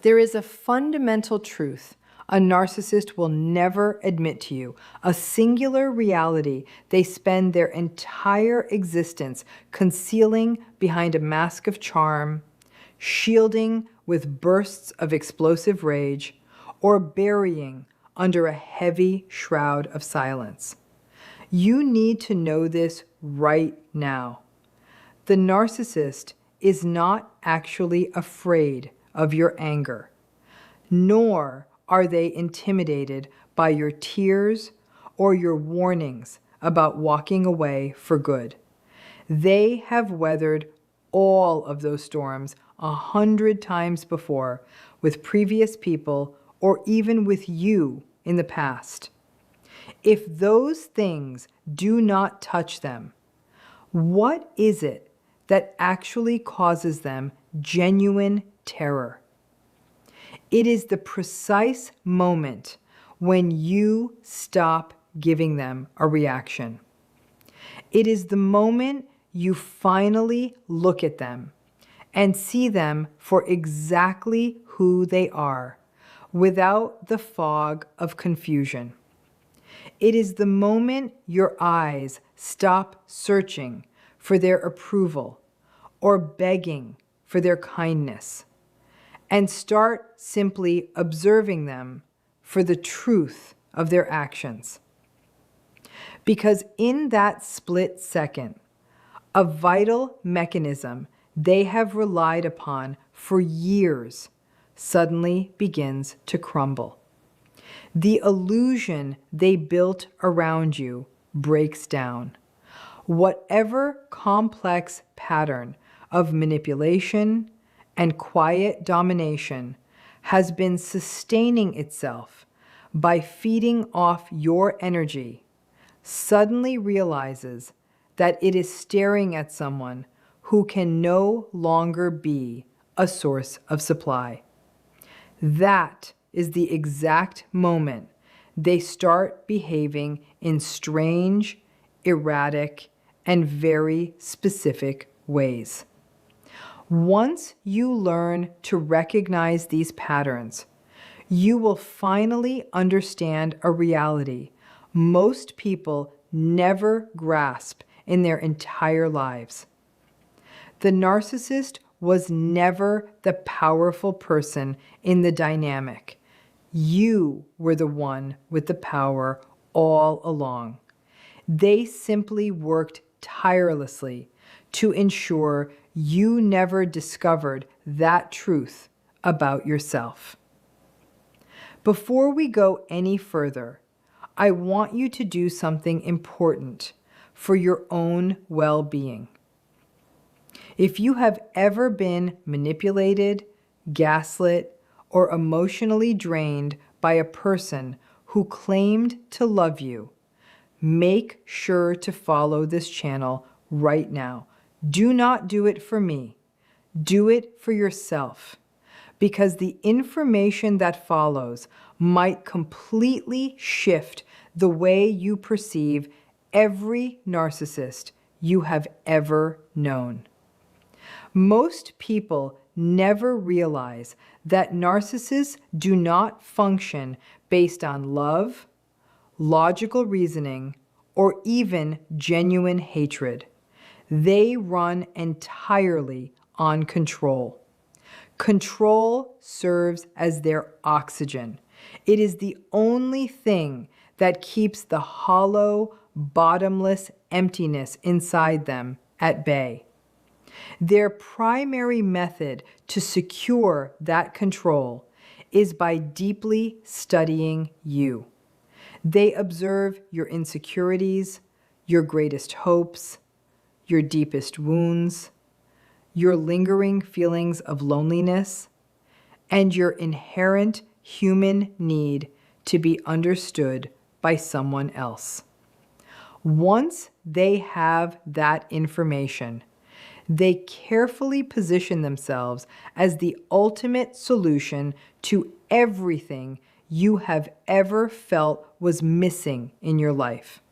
There is a fundamental truth a narcissist will never admit to you, a singular reality they spend their entire existence concealing behind a mask of charm, shielding with bursts of explosive rage, or burying under a heavy shroud of silence. You need to know this right now. The narcissist is not actually afraid of your anger, nor are they intimidated by your tears or your warnings about walking away for good. They have weathered all of those storms 100 times before with previous people or even with you in the past. If those things do not touch them, what is it that actually causes them genuine terror? It is the precise moment when you stop giving them a reaction. It is the moment you finally look at them and see them for exactly who they are, without the fog of confusion. It is the moment your eyes stop searching for their approval or begging for their kindness, and start simply observing them for the truth of their actions. Because in that split second, a vital mechanism they have relied upon for years suddenly begins to crumble. The illusion they built around you breaks down. Whatever complex pattern of manipulation and quiet domination has been sustaining itself by feeding off your energy suddenly realizes that it is staring at someone who can no longer be a source of supply. That is the exact moment they start behaving in strange, erratic, and very specific ways. Once you learn to recognize these patterns, you will finally understand a reality most people never grasp in their entire lives. The narcissist was never the powerful person in the dynamic. You were the one with the power all along. They simply worked tirelessly to ensure you never discovered that truth about yourself. Before we go any further, I want you to do something important for your own well-being. If you have ever been manipulated, gaslit, or emotionally drained by a person who claimed to love you, make sure to follow this channel right now. Do not do it for me. Do it for yourself, because the information that follows might completely shift the way you perceive every narcissist you have ever known. Most people never realize that narcissists do not function based on love, logical reasoning, or even genuine hatred. They run entirely on control. Control serves as their oxygen. It is the only thing that keeps the hollow, bottomless emptiness inside them at bay. Their primary method to secure that control is by deeply studying you. They observe your insecurities, your greatest hopes, your deepest wounds, your lingering feelings of loneliness, and your inherent human need to be understood by someone else. Once they have that information, they carefully position themselves as the ultimate solution to everything you have ever felt was missing in your life.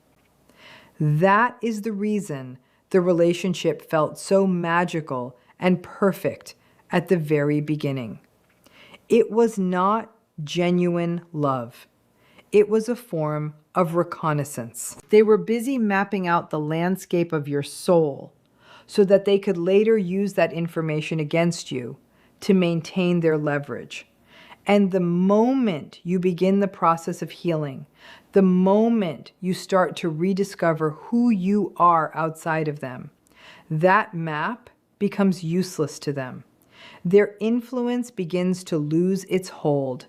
That is the reason the relationship felt so magical and perfect at the very beginning. It was not genuine love. It was a form of reconnaissance. They were busy mapping out the landscape of your soul so that they could later use that information against you to maintain their leverage. And the moment you begin the process of healing, the moment you start to rediscover who you are outside of them, that map becomes useless to them. Their influence begins to lose its hold,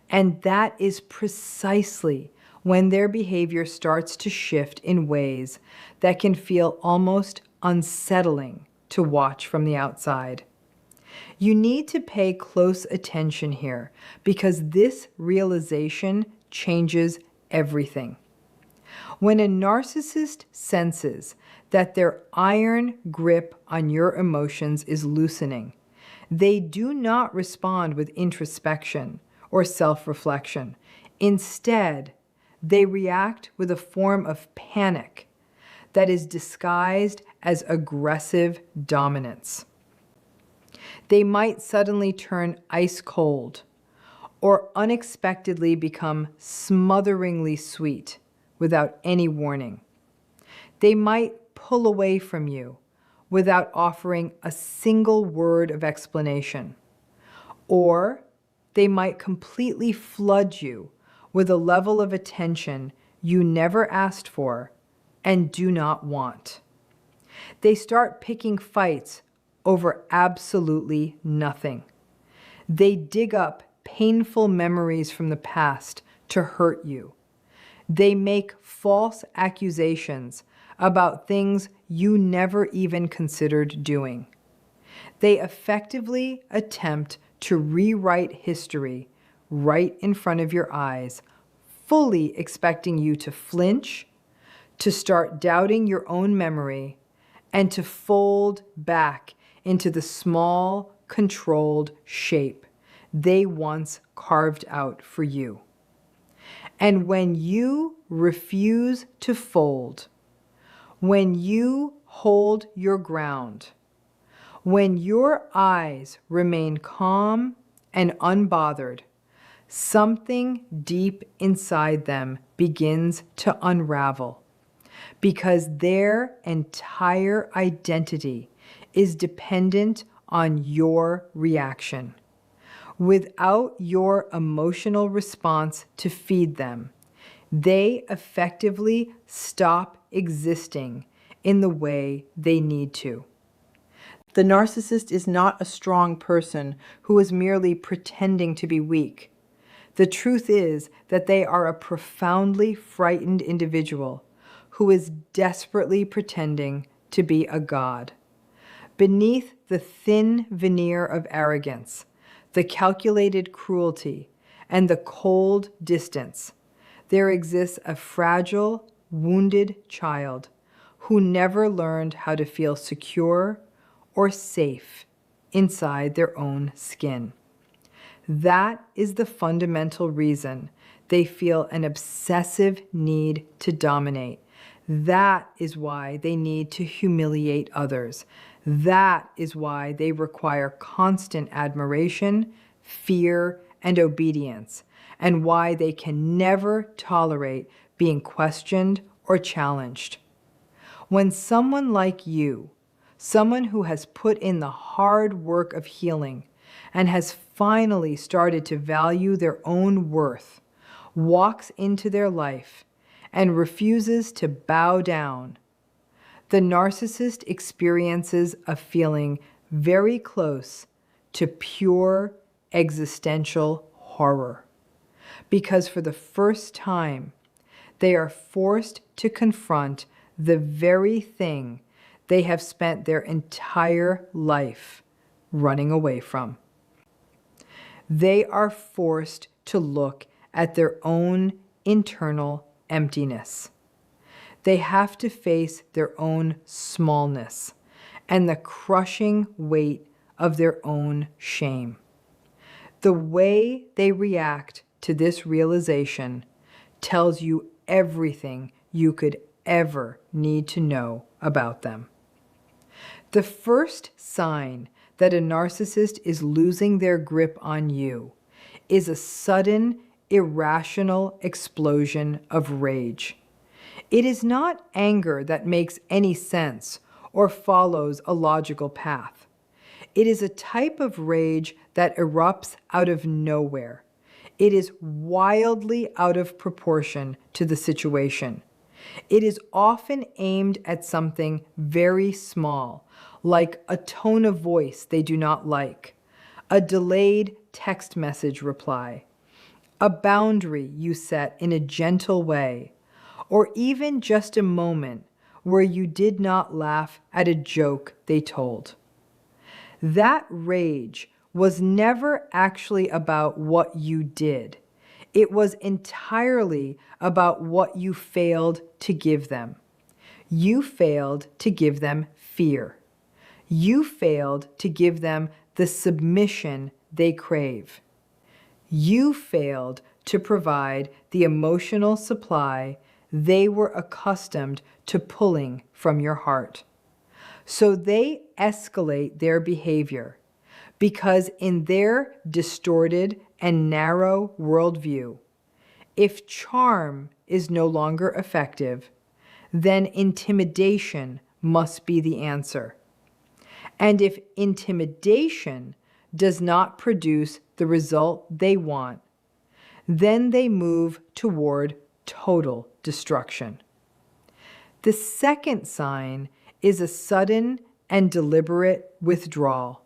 and that is precisely when their behavior starts to shift in ways that can feel almost unsettling to watch from the outside. You need to pay close attention here because this realization changes everything. When a narcissist senses that their iron grip on your emotions is loosening, they do not respond with introspection or self-reflection. Instead, they react with a form of panic that is disguised as aggressive dominance. They might suddenly turn ice cold or unexpectedly become smotheringly sweet without any warning. They might pull away from you without offering a single word of explanation. Or they might completely flood you with a level of attention you never asked for and do not want. They start picking fights over absolutely nothing. They dig up painful memories from the past to hurt you. They make false accusations about things you never even considered doing. They effectively attempt to rewrite history right in front of your eyes, fully expecting you to flinch, to start doubting your own memory, and to fold back into the small, controlled shape they once carved out for you. And when you refuse to fold, when you hold your ground, when your eyes remain calm and unbothered, something deep inside them begins to unravel because their entire identity is dependent on your reaction. Without your emotional response to feed them, they effectively stop existing in the way they need to. The narcissist is not a strong person who is merely pretending to be weak. The truth is that they are a profoundly frightened individual who is desperately pretending to be a god. Beneath the thin veneer of arrogance, the calculated cruelty, and the cold distance, there exists a fragile, wounded child who never learned how to feel secure or safe inside their own skin. That is the fundamental reason they feel an obsessive need to dominate. That is why they need to humiliate others. That is why they require constant admiration, fear, and obedience, and why they can never tolerate being questioned or challenged. When someone like you, someone who has put in the hard work of healing and has finally started to value their own worth, walks into their life and refuses to bow down, the narcissist experiences a feeling very close to pure existential horror. Because for the first time, they are forced to confront the very thing they have spent their entire life running away from. They are forced to look at their own internal emptiness. They have to face their own smallness and the crushing weight of their own shame. The way they react to this realization tells you everything you could ever need to know about them. The first sign that a narcissist is losing their grip on you is a sudden, irrational explosion of rage. It is not anger that makes any sense or follows a logical path. It is a type of rage that erupts out of nowhere. It is wildly out of proportion to the situation. It is often aimed at something very small, like a tone of voice they do not like, a delayed text message reply, a boundary you set in a gentle way, or even just a moment where you did not laugh at a joke they told. That rage was never actually about what you did. It was entirely about what you failed to give them. You failed to give them fear. You failed to give them the submission they crave. You failed to provide the emotional supply they were accustomed to pulling from your heart. So they escalate their behavior because in their distorted and narrow worldview, if charm is no longer effective, then intimidation must be the answer. And if intimidation does not produce the result they want, then they move toward total destruction. The second sign is a sudden and deliberate withdrawal.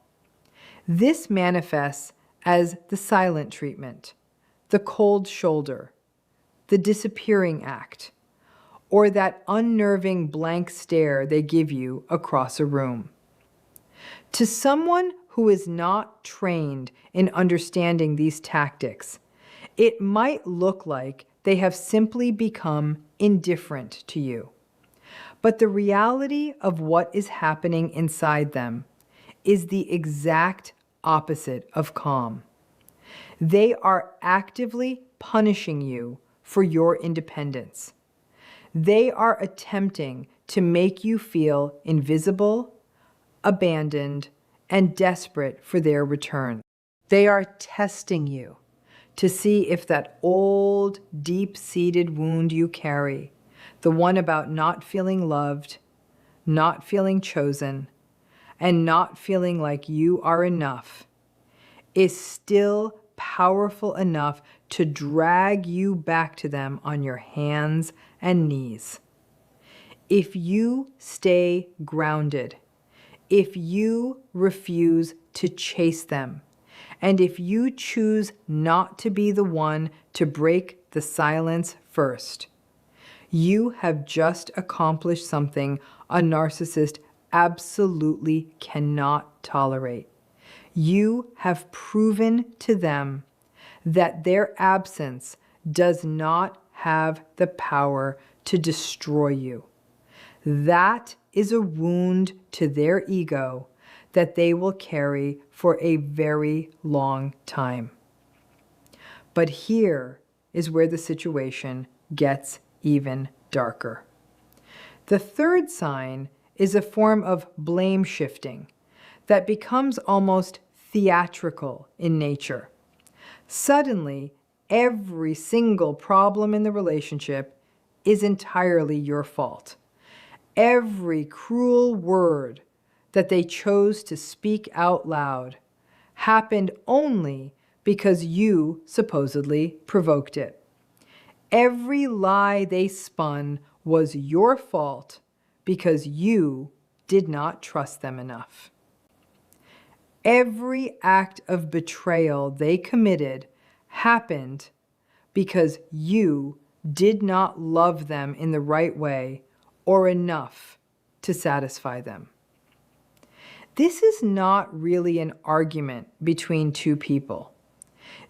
This manifests as the silent treatment, the cold shoulder, the disappearing act, or that unnerving blank stare they give you across a room. To someone who is not trained in understanding these tactics, it might look like they have simply become indifferent to you. But the reality of what is happening inside them is the exact opposite of calm. They are actively punishing you for your independence. They are attempting to make you feel invisible, abandoned, and desperate for their return. They are testing you to see if that old, deep-seated wound you carry, the one about not feeling loved, not feeling chosen, and not feeling like you are enough, is still powerful enough to drag you back to them on your hands and knees. If you stay grounded, if you refuse to chase them, and if you choose not to be the one to break the silence first, you have just accomplished something a narcissist absolutely cannot tolerate. You have proven to them that their absence does not have the power to destroy you. That is a wound to their ego that they will carry for a very long time. But here is where the situation gets even darker. The third sign is a form of blame shifting that becomes almost theatrical in nature. Suddenly, every single problem in the relationship is entirely your fault. Every cruel word that they chose to speak out loud happened only because you supposedly provoked it. Every lie they spun was your fault because you did not trust them enough. Every act of betrayal they committed happened because you did not love them in the right way or enough to satisfy them. This is not really an argument between two people.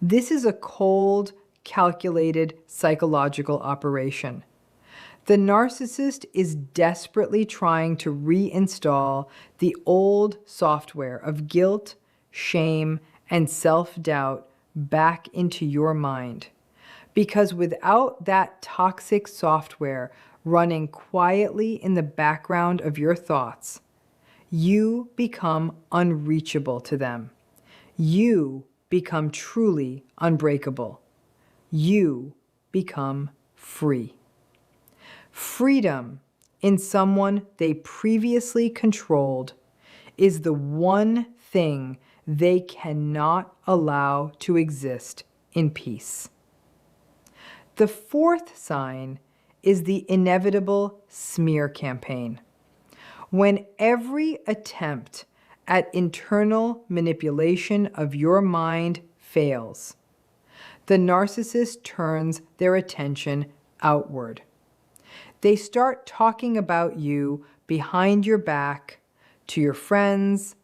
This is a cold, calculated psychological operation. The narcissist is desperately trying to reinstall the old software of guilt, shame, and self-doubt back into your mind. Because without that toxic software running quietly in the background of your thoughts, you become unreachable to them. You become truly unbreakable. You become free. Freedom in someone they previously controlled is the one thing they cannot allow to exist in peace. The fourth sign is the inevitable smear campaign. When every attempt at internal manipulation of your mind fails, the narcissist turns their attention outward. They start talking about you behind your back to your friends,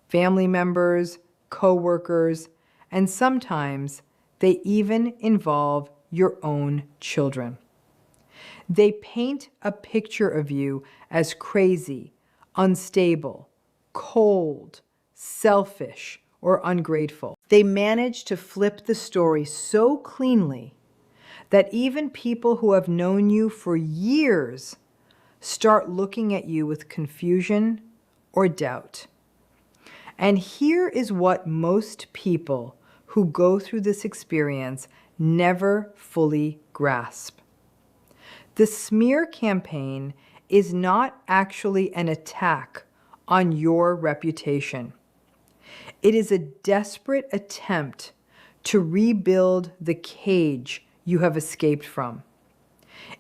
family members, co-workers, and sometimes they even involve your own children. They paint a picture of you as crazy, unstable, cold, selfish, or ungrateful. They manage to flip the story so cleanly that even people who have known you for years start looking at you with confusion or doubt. And here is what most people who go through this experience never fully grasp. The smear campaign is not actually an attack on your reputation. It is a desperate attempt to rebuild the cage you have escaped from.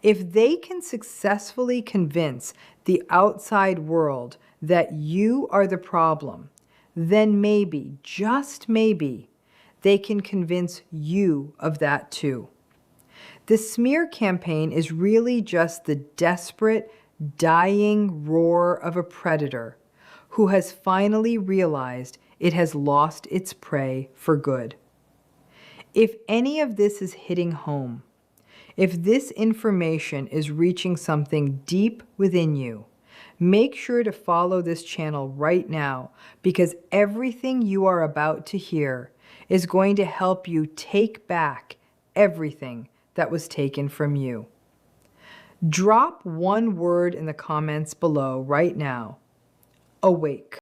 If they can successfully convince the outside world that you are the problem, then maybe, just maybe, they can convince you of that too. The smear campaign is really just the desperate, dying roar of a predator who has finally realized it has lost its prey for good. If any of this is hitting home, if this information is reaching something deep within you, make sure to follow this channel right now, because everything you are about to hear is going to help you take back everything that was taken from you. Drop one word in the comments below right now. Awake.